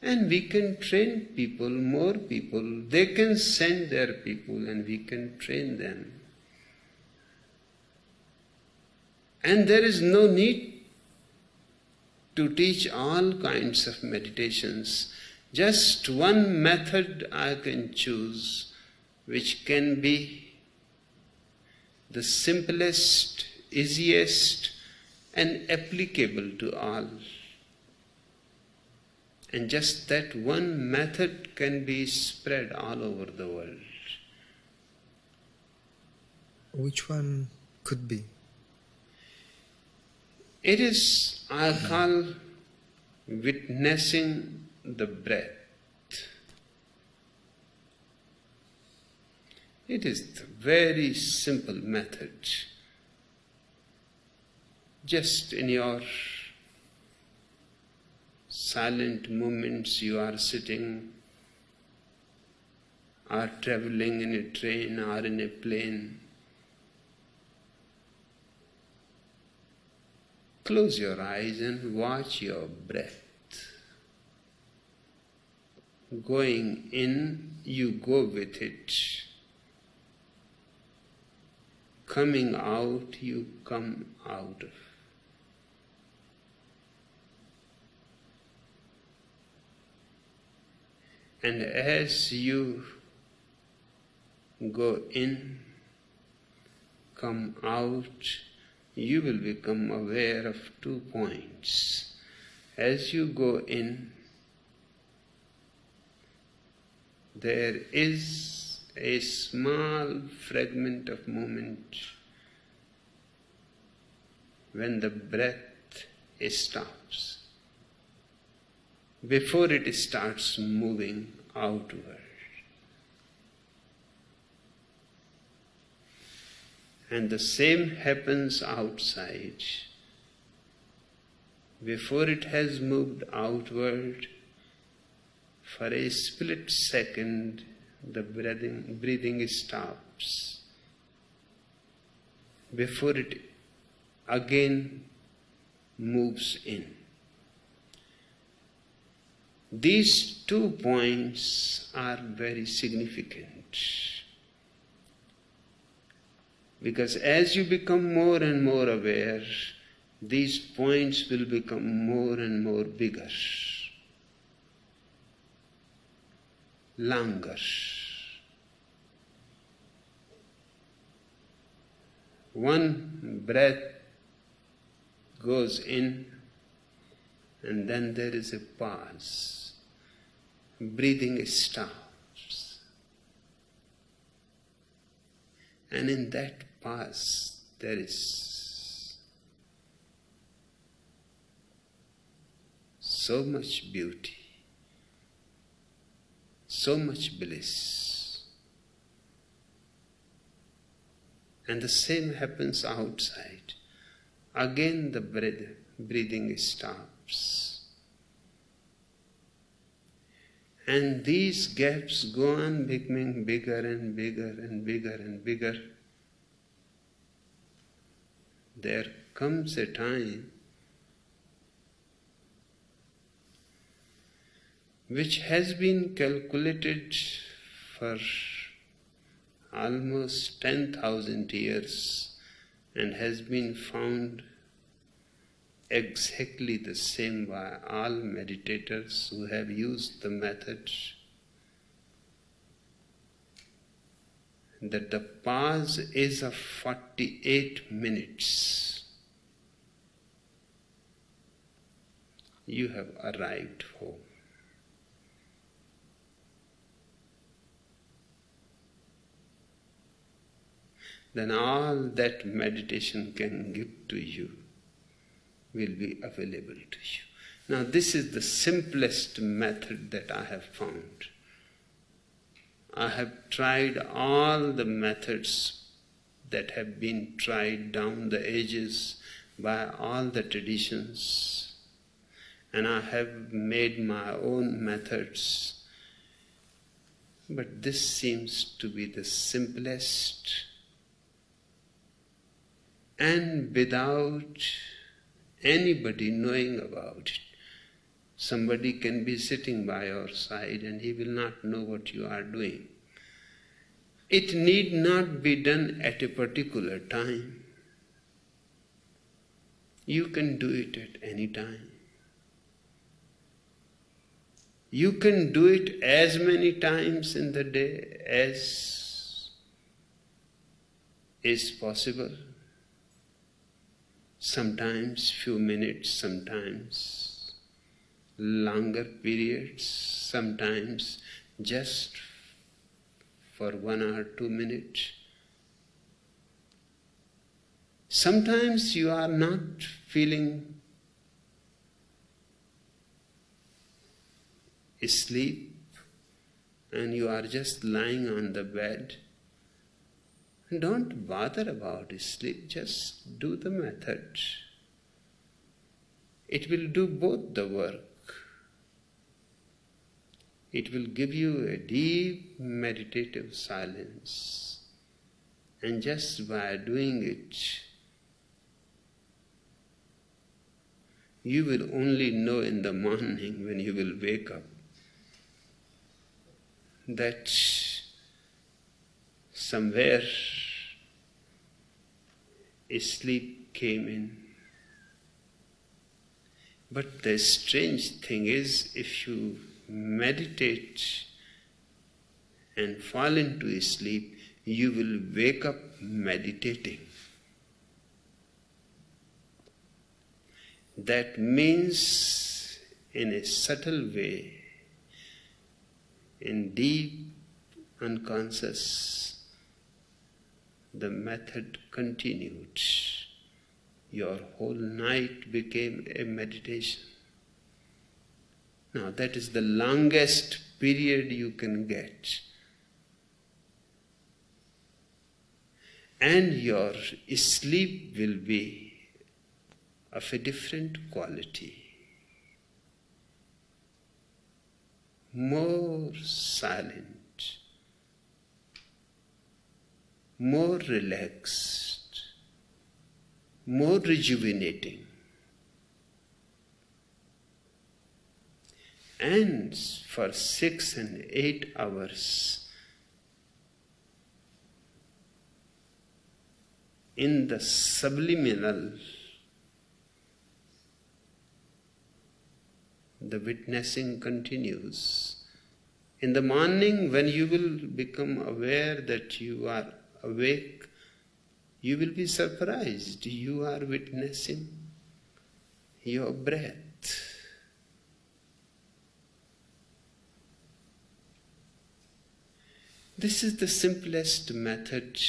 And we can train people, more people. They can send their people and we can train them. And there is no need to teach all kinds of meditations. Just one method I can choose, which can be the simplest, easiest, and applicable to all. And just that one method can be spread all over the world. Which one could be? It is, I call, witnessing the breath. It is the very simple method. Just in your silent moments, you are sitting, or traveling in a train or in a plane. Close your eyes and watch your breath. Going in, you go with it. Coming out, you come out of. And as you go in, come out, you will become aware of 2 points. As you go in, there is a small fragment of moment when the breath stops, before it starts moving outward. And the same happens outside. Before it has moved outward, for a split second, the breathing stops. Before it again moves in. These 2 points are very significant. Because as you become more and more aware, these points will become more and more bigger, longer. One breath goes in, and then there is a pause. Breathing stops. And in that pause, there is so much beauty, so much bliss. And the same happens outside. Again the breathing stops. And these gaps go on becoming bigger and bigger and bigger and bigger. There comes a time which has been calculated for almost 10,000 years and has been found exactly the same by all meditators who have used the method, that the pause is of 48 minutes. You have arrived home. Then all that meditation can give to you will be available to you. Now this is the simplest method that I have found. I have tried all the methods that have been tried down the ages by all the traditions, and I have made my own methods. But this seems to be the simplest, and without anybody knowing about it, Somebody can be sitting by your side and he will not know what you are doing. It need not be done at a particular time. You can do it at any time. You can do it as many times in the day as is possible. Sometimes few minutes, sometimes longer periods, sometimes just for 1 or 2 minutes. Sometimes you are not feeling asleep and you are just lying on the bed. Don't bother about sleep, just do the method. It will do both the work. It will give you a deep meditative silence. And just by doing it, you will only know in the morning when you will wake up that somewhere sleep came in. But the strange thing is, if you meditate and fall into sleep, you will wake up meditating. That means, in a subtle way, in deep unconscious, the method continued. Your whole night became a meditation. Now that is the longest period you can get. And your sleep will be of a different quality. More silent, more relaxed, more rejuvenating. And for 6 and 8 hours, in the subliminal, the witnessing continues. In the morning, when you will become aware that you are awake, you will be surprised. You are witnessing your breath. This is the simplest method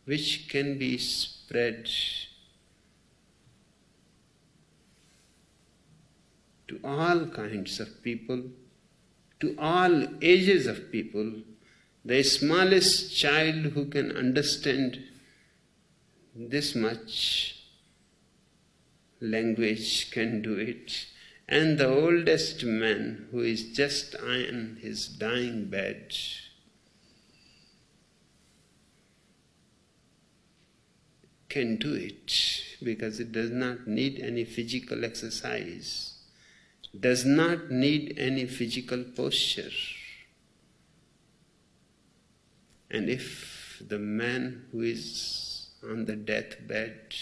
which can be spread to all kinds of people, to all ages of people. The smallest child who can understand this much language can do it, and the oldest man who is just on his dying bed can do it, because it does not need any physical exercise, does not need any physical posture. And if the man who is on the deathbed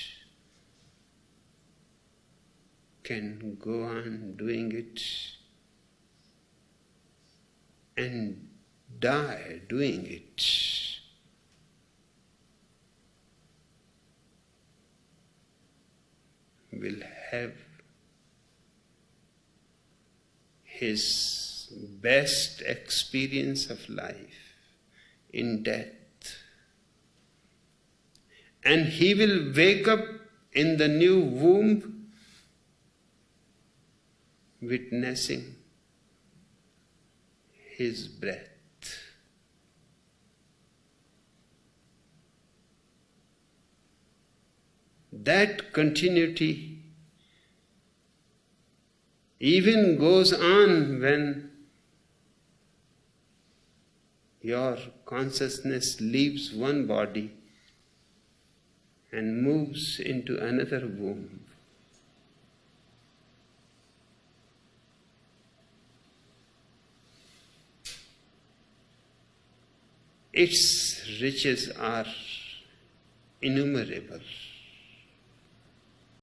can go on doing it and die doing it, will have his best experience of life in death. And he will wake up in the new womb witnessing his breath. That continuity even goes on when your consciousness leaves one body and moves into another womb. its riches are innumerable.